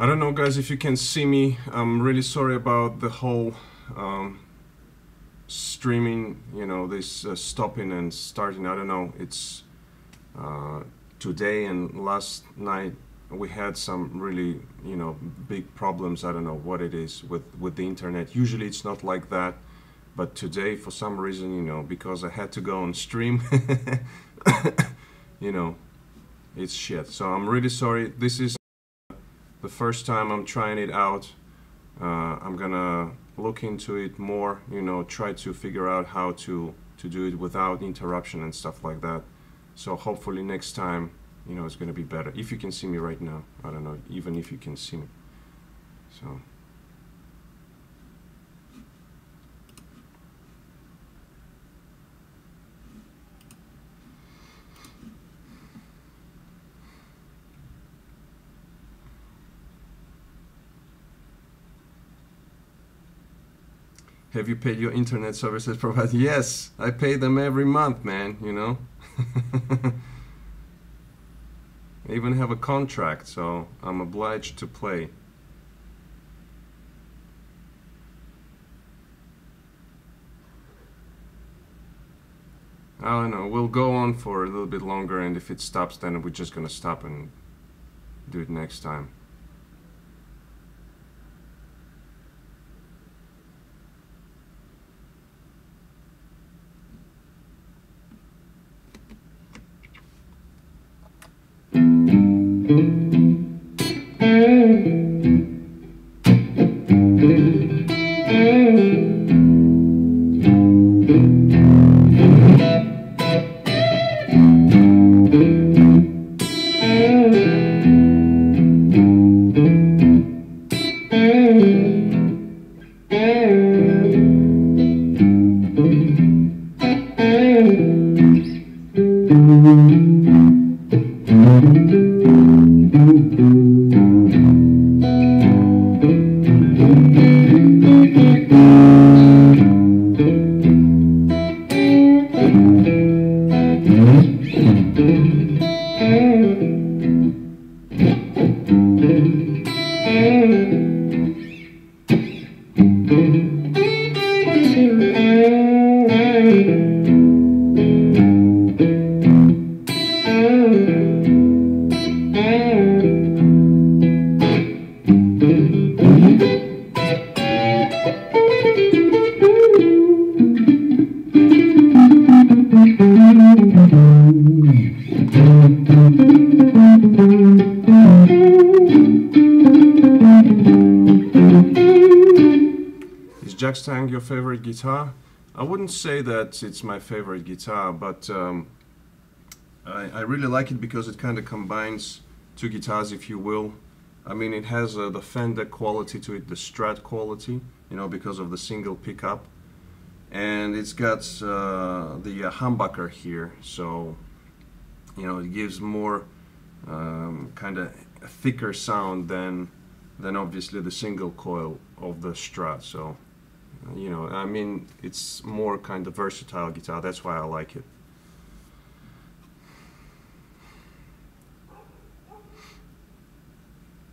I don't know, guys, if you can see me. I'm really sorry about the whole streaming, you know, this stopping and starting. I don't know, it's today and last night we had some really, you know, big problems. I don't know what it is with the internet. Usually it's not like that, but today for some reason, you know, because I had to go on stream, you know, it's shit. So I'm really sorry. This is the first time I'm trying it out. I'm gonna look into it more, you know, try to figure out how to do it without interruption and stuff like that. So hopefully next time, you know, it's gonna be better. If you can see me right now, I don't know, even if you can see me. So have you paid your internet services provider? Yes, I pay them every month, man, you know. I even have a contract, so I'm obliged to play. I don't know, we'll go on for a little bit longer, and if it stops, then we're just gonna stop and do it next time. Jackstang your favorite guitar? I wouldn't say that it's my favorite guitar, but I really like it because it kind of combines two guitars, if you will. I mean, it has the Fender quality to it, the Strat quality, you know, because of the single pickup, and it's got the humbucker here, so you know, it gives more kind of thicker sound than obviously the single coil of the Strat. So, you know, I mean, it's more kind of versatile guitar. That's why I like it.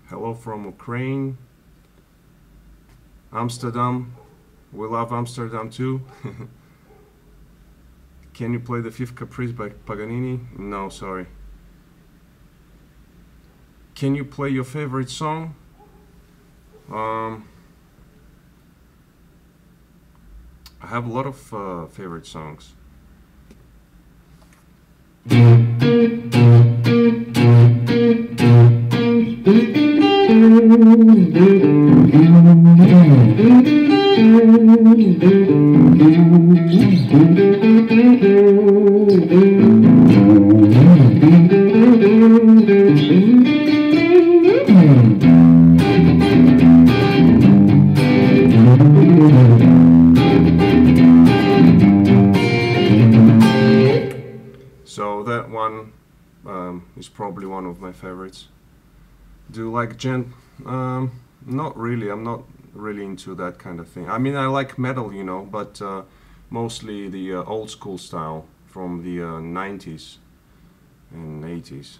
Hello from Ukraine. Amsterdam. We love Amsterdam too. Can you play the Fifth Caprice by Paganini? No, sorry. Can you play your favorite song? I have a lot of favorite songs. So that one is probably one of my favorites. Do you like gent? Not really. I'm not really into that kind of thing. I mean, I like metal, you know, but mostly the old school style from the 90s and 80s.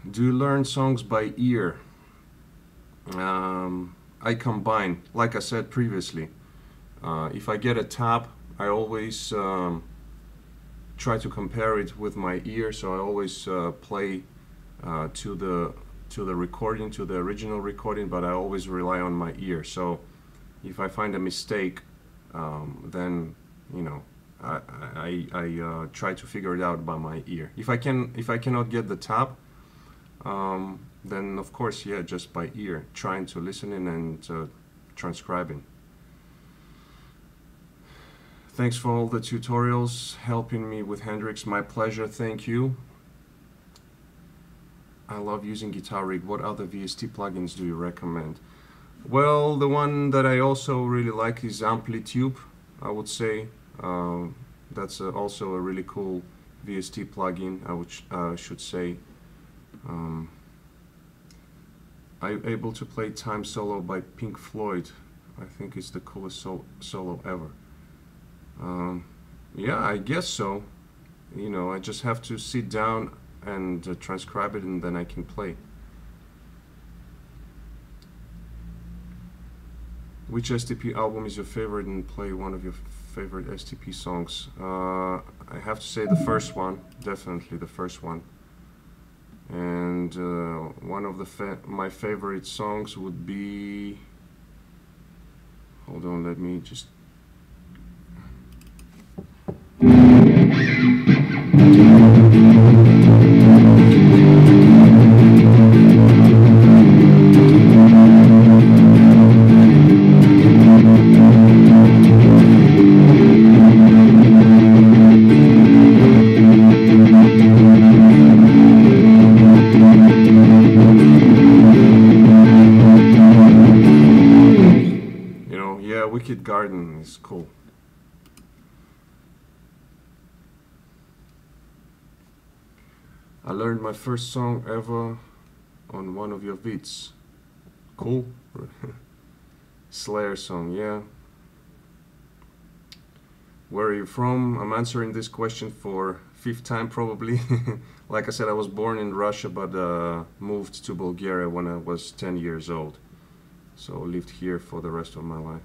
Do you learn songs by ear? I combine, like I said previously. If I get a tab, I always try to compare it with my ear, so I always play to the recording, to the original recording, but I always rely on my ear. So if I find a mistake, then, you know, I try to figure it out by my ear. If I cannot get the tab, then of course, yeah, just by ear, trying to listen in and transcribing. Thanks for all the tutorials, helping me with Hendrix. My pleasure, thank you. I love using Guitar Rig. What other VST plugins do you recommend? Well, the one that I also really like is Amplitube, I would say. That's also a really cool VST plugin, I should say. I'm able to play Time Solo by Pink Floyd. I think it's the coolest solo ever. Yeah, I guess so. You know, I just have to sit down and transcribe it, and then I can play. Which STP album is your favorite, and play one of your favorite STP songs? I have to say the first one, definitely the first one. And one of my favorite songs would be... Hold on, let me just... Wicked Garden is cool. I learned my first song ever on one of your beats. Cool. Slayer song, yeah. Where are you from? I'm answering this question for 5th time probably. Like I said, I was born in Russia, but moved to Bulgaria when I was 10 years old. So lived here for the rest of my life.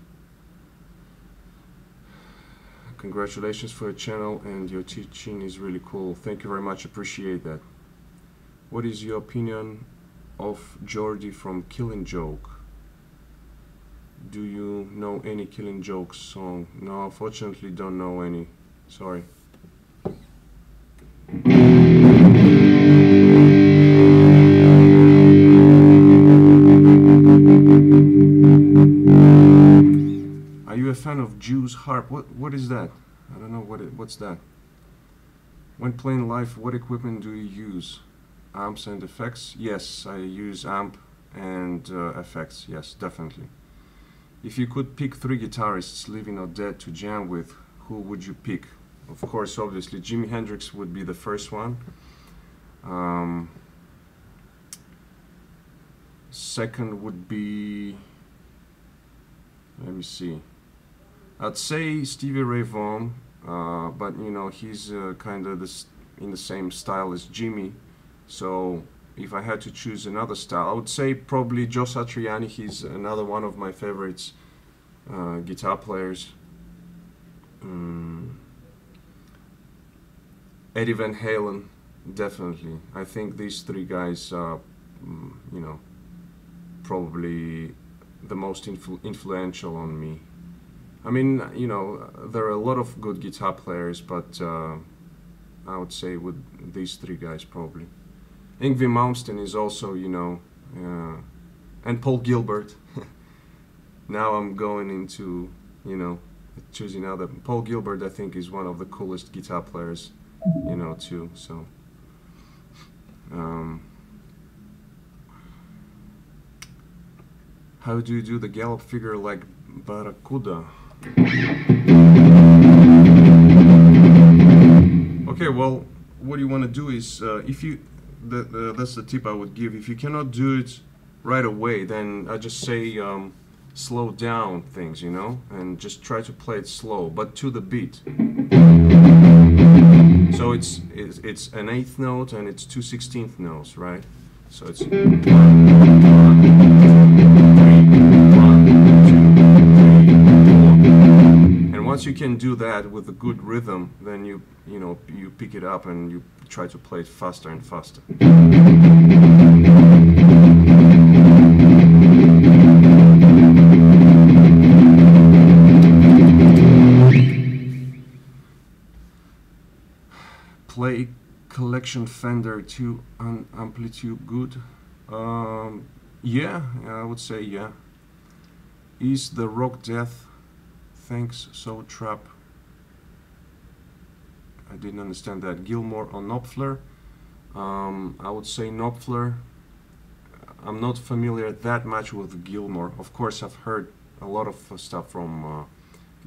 Congratulations for your channel, and your teaching is really cool. Thank you very much, appreciate that. What is your opinion of Jordi from Killing Joke? Do you know any Killing Joke song? No, unfortunately don't know any. Sorry. Are you a fan of Jew's harp? What is that? I don't know what's that. When playing live, what equipment do you use? Amps and effects? Yes, I use amp and effects. Yes, definitely. If you could pick 3 guitarists, living or dead, to jam with, who would you pick? of course, obviously, Jimi Hendrix would be the first one. Second would be, let me see, I'd say Stevie Ray Vaughan, but you know, he's kind of in the same style as Jimmy. So if I had to choose another style, I would say probably Joe Satriani. He's another one of my favorites guitar players. Eddie Van Halen, definitely. I think these three guys are, you know, probably the most influential on me. I mean, you know, there are a lot of good guitar players, but I would say with these three guys probably. Yngwie Malmsteen is also, you know, and Paul Gilbert. Now I'm going into, you know, choosing other. Paul Gilbert, I think, is one of the coolest guitar players, you know, too. So, how do you do the gallop figure like Barracuda? Okay, well, what you want to do is, if you, that's the tip I would give. If you cannot do it right away, then I just say slow down things, you know, and just try to play it slow, but to the beat. So it's an eighth note and it's 2 16th notes, right? So it's 1, 2, 3, 1, 2, 3, 4. And once you can do that with a good rhythm, then you know, you pick it up and you try to play it faster and faster. Play collection Fender to amplitude good. Yeah, I would say yeah. Is the rock death? Thanks, so trap. I didn't understand that. Gilmour or Knopfler? I would say Knopfler. I'm not familiar that much with Gilmour. Of course, I've heard a lot of stuff from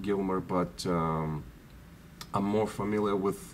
Gilmour, but I'm more familiar with